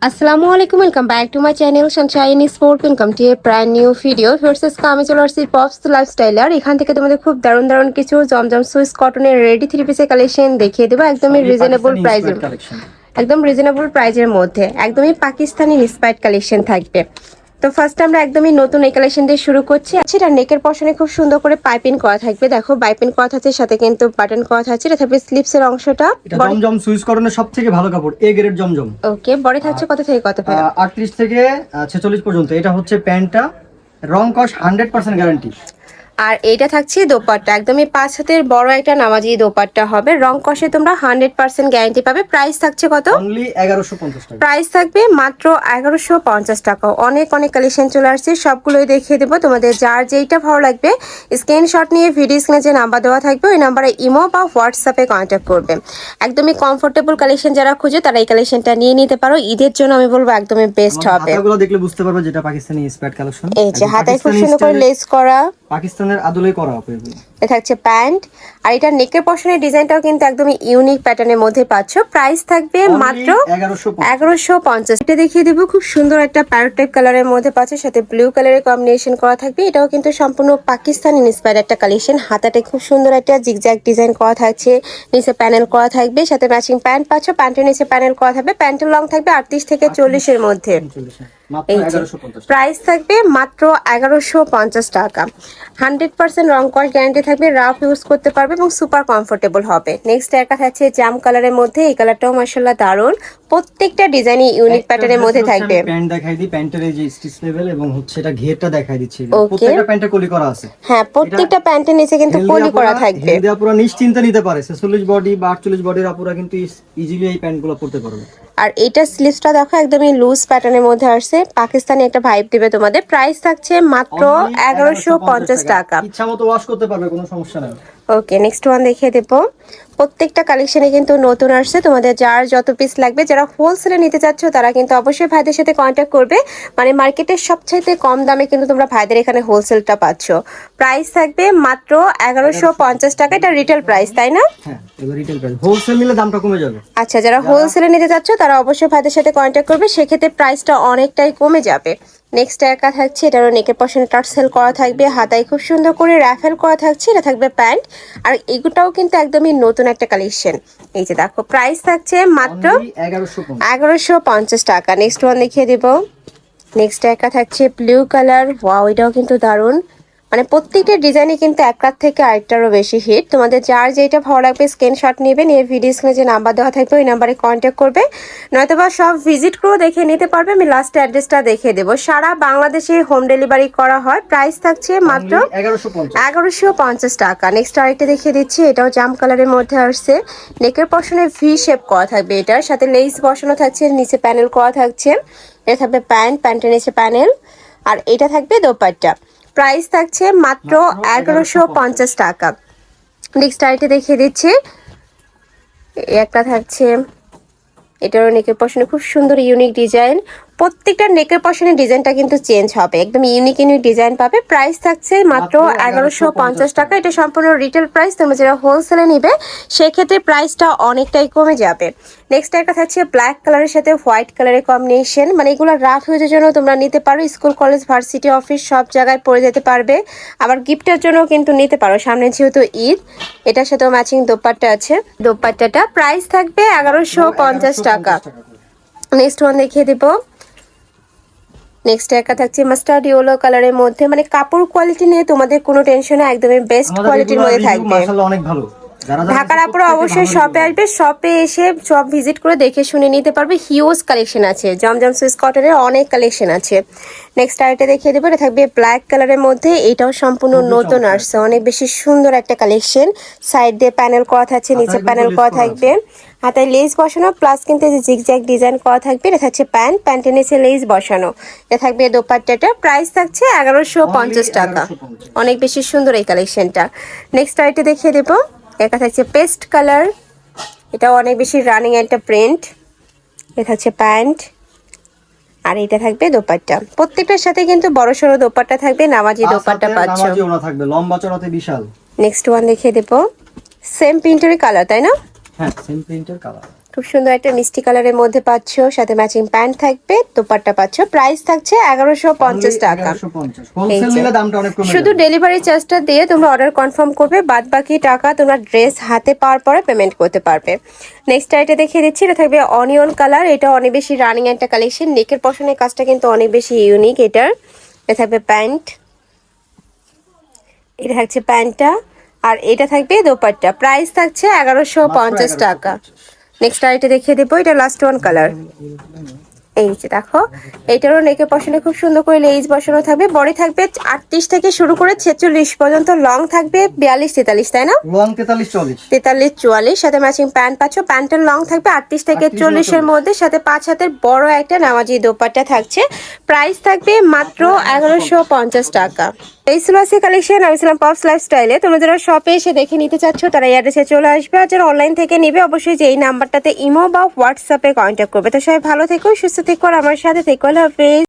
আসসালামু আলাইকুম, welcome back to my channel Sunshine sport. Welcome to A brand new video. Versus আমি চলে আসছি পপস লাইফস্টাইলার। এখান থেকে তোমাদের খুব দারুণ দারুণ কিছু জমজম সুইস কটনের রেডি থ্রি পিসের কালেকশন দেখিয়ে দেবো একদমই রিজনেবল প্রাইসের, একদম রিজনেবল প্রাইসের মধ্যে একদমই পাকিস্তানি ইন্সপায়ার্ড কালেকশন থাকবে। তো ফার্স্ট আমরা একদমই নতুন এই কালেকশন দিয়ে শুরু করছি। আচ্ছা, এটা নেকের পশনে খুব সুন্দর করে পাইপিং করা থাকবে। দেখো পাইপিং করা থাকছে, সাথে কিন্তু বাটন করা থাকছে। এটা থাকবে স্লিপস এর অংশটা। এটা জমজম সুইস কটনের সবথেকে ভালো কাপড়, A grade Zamzam. Okay, body থাকছে কত থেকে কত? 38 থেকে 46 পর্যন্ত। এটা হচ্ছে প্যান্টটা, রং কস 100% গ্যারান্টি। আর এইটা থাকছে দোপাট্টা, একদমই 5 হাতের বড় একটা নামাজি দোপাট্টা হবে। রং কষে তোমরা 100% গ্যারান্টি পাবে। প্রাইস থাকছে কত? অনলি 1150 টাকা। প্রাইস থাকবে মাত্র 1150 টাকা। অনেক অনেক কালেকশন চলে আসছে, সবগুলোই দেখিয়ে দেবো তোমাদের। যার যেইটা ভালো লাগবে স্ক্রিনশট নিয়ে ভিডিও স্ক্রিনে যে নাম্বার দেওয়া থাকবে ওই নাম্বারে ইমো বা হোয়াটসঅ্যাপে কন্ট্যাক্ট করবে। একদমই কমফোর্টেবল কালেকশন যারা খুঁজে তারা এই কালেকশনটা নিয়ে নিতে পারো। ঈদের জন্য আমি বলবো একদমই বেস্ট হবে। হাতাগুলো দেখলে বুঝতে পারবে যেটা পাকিস্তানি ইন্সপায়ার্ড কালেকশন। এই যে হাতায় খুব সুন্দর করে লেস করা, পাকিস্তানের আদলে করা হবে। এটা থাকছে প্যান্ট। আর এটা নেকের পশনের ডিজাইনটাও কিন্তু একদমই ইউনিক প্যাটার্নের মধ্যে পাচ্ছ। প্রাইস থাকবে মাত্র 1150। এটা দেখিয়ে দেবো, খুব সুন্দর একটা প্যারট টাইপ কালারের মধ্যে পাচ্ছ, সাথে ব্লু কালারের কম্বিনেশন করা থাকবে। এটাও কিন্তু সম্পূর্ণ পাকিস্তানি ইন্সপায়ার্ড একটা কালেকশন। হাতাটা খুব সুন্দর একটা জিগজ্যাগ ডিজাইন করা থাকছে, নিচে প্যানেল করা থাকবে, সাথে ম্যাচিং প্যান্ট পাচ্ছ। প্যান্টের নিচে প্যানেল করা থাকবে। প্যান্টের লং থাকবে 38 থেকে 40 এর মধ্যে। প্রাইস থাকবে মাত্র 1150 টাকা। 100% রং কস গ্যারান্টি থাকবে, রাফ ইউজ করতে পারবে এবং সুপার কমফোর্টেবল হবে। নেক্সট একটা থাকছে জাম কালারের মধ্যে। এই কালারটাও মাশাআল্লাহ দারুন, প্রত্যেকটা ডিজাইনই ইউনিক প্যাটার্নের মধ্যে থাকবে। প্যান্ট দেখাই দিই, প্যান্টের এই যে স্টিচ লেভেল এবং হচ্ছে এটা ঘেরটা দেখাই দিচ্ছি। প্রত্যেকটা প্যান্টে কলি করা আছে। হ্যাঁ, প্রত্যেকটা প্যান্টের নিচে কিন্তু কলি করা থাকবে। হেলদি আপুরা নিশ্চিন্তে নিতে পারে। 46 বডি বা 48 বডির আপুরা কিন্তু ইজিলি এই প্যান্টগুলো পরতে পারবে। আর এটা স্লিভসটা দেখো একদমই লুজ প্যাটার্নের মধ্যে আসছে, পাকিস্তানি একটা ভাইব দিবে তোমাদের। প্রাইস থাকছে মাত্র 1150 টাকা। ইচ্ছামতো ওয়াশ করতে পারবে, কোনো সমস্যা নেই। ওকে, নেক্সট ওয়ান দেখিয়ে দেবো। প্রত্যেকটা কালেকশনে কিন্তু নতুন আসছে, তোমাদের যার যত পিস লাগবে, যারা হোলসেলে নিতে চাচ্ছ তারা কিন্তু অবশ্যই ভাইদের সাথে কন্ট্যাক্ট করবে। মানে মার্কেটের সবচাইতে কম দামে কিন্তু তোমরা ভাইদের এখানে হোলসেলটা পাচ্ছ। প্রাইস থাকবে মাত্র 1150 টাকা। এটা রিটেল প্রাইস, তাই না? হ্যাঁ, এবার রিটেল প্রাইস। হোলসেল নিলে দামটা কমে যাবে। আচ্ছা, যারা হোলসেলে নিতে চাচ্ছ তারা অবশ্যই ভাইদের সাথে কন্ট্যাক্ট করবে, সেক্ষেত্রে প্রাইসটা অনেকটাই কমে যাবে। নেক্সট একা থাকছে, এটারও নেকের পশনে টার্সেল করা থাকবে, হাতায় খুব সুন্দর করে র্যাফেল করা থাকছে। এটা থাকবে প্যান্ট। আর এগুলোটাও কিন্তু একদমই নতুন একটা কালেকশন। এই যে দেখো, প্রাইস থাকছে মাত্র 1150 টাকা। নেক্সট ওয়ান দেখিয়ে দেব। নেক্সট একা থাকছে ব্লু কালার। ওয়াও, এটাও কিন্তু দারুন। মানে প্রত্যেকটা ডিজাইনই কিন্তু একটার থেকে আরেকটারও বেশি হিট। তোমাদের যার যেটা ভালো লাগবে স্ক্রিনশট নেবে, নিয়ে ভিডিও স্ক্রিনে যে নাম্বার দেওয়া থাকবে ওই নাম্বারে কন্ট্যাক্ট করবে, নয়তোবা সব ভিজিট করেও দেখে নিতে পারবে। আমি লাস্ট অ্যাড্রেসটা দেখিয়ে দেবো। সারা বাংলাদেশে হোম ডেলিভারি করা হয়। প্রাইস থাকছে মাত্র 1150 টাকা। নেক্সট আরেকটা দেখিয়ে দিচ্ছি, এটাও জাম কালারের মধ্যে আসছে। নেকের পশনে ভি শেপ করা থাকবে, এটার সাথে লেস বসানো থাকছে, নিচে প্যানেল করা থাকছে। এটা থাকবে প্যান্ট, প্যান্টের নিচে প্যানেল। আর এটা থাকবে দোপাট্টা। প্রাইস থাকছে মাত্র 1150 টাকা। নেক্সট আইটে দেখিয়ে দিচ্ছি, একটা থাকছে, এটারও নেকের পশনে খুব সুন্দর ইউনিক ডিজাইন। প্রত্যেকটা নেকের পশনের ডিজাইনটা কিন্তু চেঞ্জ হবে, একদম ইউনিক ইউনিক ডিজাইন পাবে। প্রাইস থাকছে মাত্র 1150 টাকা। এটা সম্পূর্ণ রিটেল প্রাইস, তোমরা যারা হোলসেলে নিবে সেক্ষেত্রে প্রাইসটা অনেকটাই কমে যাবে। নেক্সট একটা থাকছে ব্ল্যাক কালারের সাথে হোয়াইট কালারের কম্বিনেশন। মানে এগুলো রাফ ইউজের জন্য তোমরা নিতে পারো, স্কুল কলেজ ভার্সিটি অফিস সব জায়গায় পরে যেতে পারবে। আবার গিফটের জন্য কিন্তু নিতে পারো, সামনে যেহেতু ঈদ। এটার সাথেও ম্যাচিং দোপাট্টা আছে। দোপাট্টাটা প্রাইস থাকবে 1150 টাকা। নেক্সট ওয়ান দেখিয়ে দেবো। নেক্সট একটা থাকছে মাস্টার্ড ইয়েলো কালারের মধ্যে। মানে কাপড় কোয়ালিটি নিয়ে তোমাদের কোনো টেনশন, একদমই বেস্ট কোয়ালিটির মধ্যে থাকবে। মাশাআল্লাহ অনেক ভালো। ঢাকার আপুরা অবশ্যই শপে আসবে, শপে এসে সব ভিজিট করে দেখে শুনে নিতে পারবে। হিউজ কালেকশন আছে, জমজম সুইস কটনের অনেক কালেকশন আছে। নেক্সট আরেকটা দেখিয়ে দেবো, এটা থাকবে ব্ল্যাক কালারের মধ্যে। এটাও সম্পূর্ণ নতুন আসছে, অনেক বেশি সুন্দর একটা কালেকশন। সাইড দিয়ে প্যানেল করা থাকছে, নিচে প্যানেল করা থাকবে, হাতায় লেস বসানো, প্লাস কিন্তু জিগজ্যাগ ডিজাইন করা থাকবে। এটা থাকছে প্যান্ট, প্যান্টের নিচে লেস বসানো। এটা থাকবে দোপাট্টাটা। প্রাইস থাকছে 1150 টাকা। অনেক বেশি সুন্দর এই কালেকশনটা। নেক্সট আরেকটা দেখিয়ে দেবো, এটা থাকছে পেস্ট কালার। এটা অনেক বেশি রানিং একটা প্রিন্ট। এটা থাকছে প্যান্ট, আর এটা থাকবে দোপাট্টা। প্রত্যেকটার সাথে কিন্তু বড় সড়ো দোপাট্টা থাকবে, নামাজি দোপাট্টা পাচ্ছ। নামাজি ওনা থাকবে, লম্বা চড়াতে বিশাল। নেক্সট ওয়ান দেখিয়ে দেবো, সেম প্রিন্টের কালার, তাই না? হ্যাঁ, সেম প্রিন্টের কালার। খুব সুন্দর একটা মিষ্টি কালারের মধ্যে পাচ্ছ, সাথে ম্যাচিং প্যান্ট থাকবে, দোপাট্টা পাচ্ছ। প্রাইস থাকছে 1150 টাকা। 1150 হোলসেল নিলে দামটা অনেক কমে শুধু যাবে। ডেলিভারি চার্জটা দিয়ে তোমরা অর্ডার কনফার্ম করবে, বাদ বাকি টাকা তোমরা ড্রেস হাতে পাওয়ার পরে পেমেন্ট করতে পারবে। নেক্সট এটা দেখিয়ে দিচ্ছি, এটা থাকবে অনিয়ন কালার। এটা অনেক বেশি রানিং একটা কালেকশন, নেকের পশনের কাজটা কিন্তু অনেক বেশি ইউনিক এটার। এটা থাকবে প্যান্ট, এটা থাকছে প্যান্টটা, আর এটা থাকবে দোপাট্টা। প্রাইস থাকছে 1150 টাকা। নেক্সট আইটা দেখিয়ে দেবো, এটা লাস্ট ওয়ান কালার। এই যে দেখো, এটারও নেকের পশনে খুব সুন্দর করে লেজ বসানো থাকবে। বডি থাকবে 38 থেকে শুরু করে 46 পর্যন্ত, লং থাকবে 42 43, তাই না? লং 43 40। 43 44, সাথে ম্যাচিং প্যান্ট পাচ্ছ। প্যান্টের লং থাকবে 38 থেকে 40 এর মধ্যে, সাথে 5 হাতের বড় একটা নামাজি দোপাট্টা থাকছে। প্রাইস থাকবে মাত্র 1150 টাকা। এই ছিল আজকে কালেকশন। আমি ছিলাম পপস লাইফস্টাইলে। তোমরা যারা শপে এসে দেখে নিতে চাচ্ছ তারা এই অ্যাড্রেসে চলে আসবে, আর যারা অনলাইন থেকে নিবে অবশ্যই যে এই নাম্বারটাতে ইমো বা হোয়াটসঅ্যাপে কন্ট্যাক্ট করবে। তো সবাই ভালো থেকো, সুস্থ থেকো, আর আমার সাথে থেকো। আল্লাহ হাফেজ।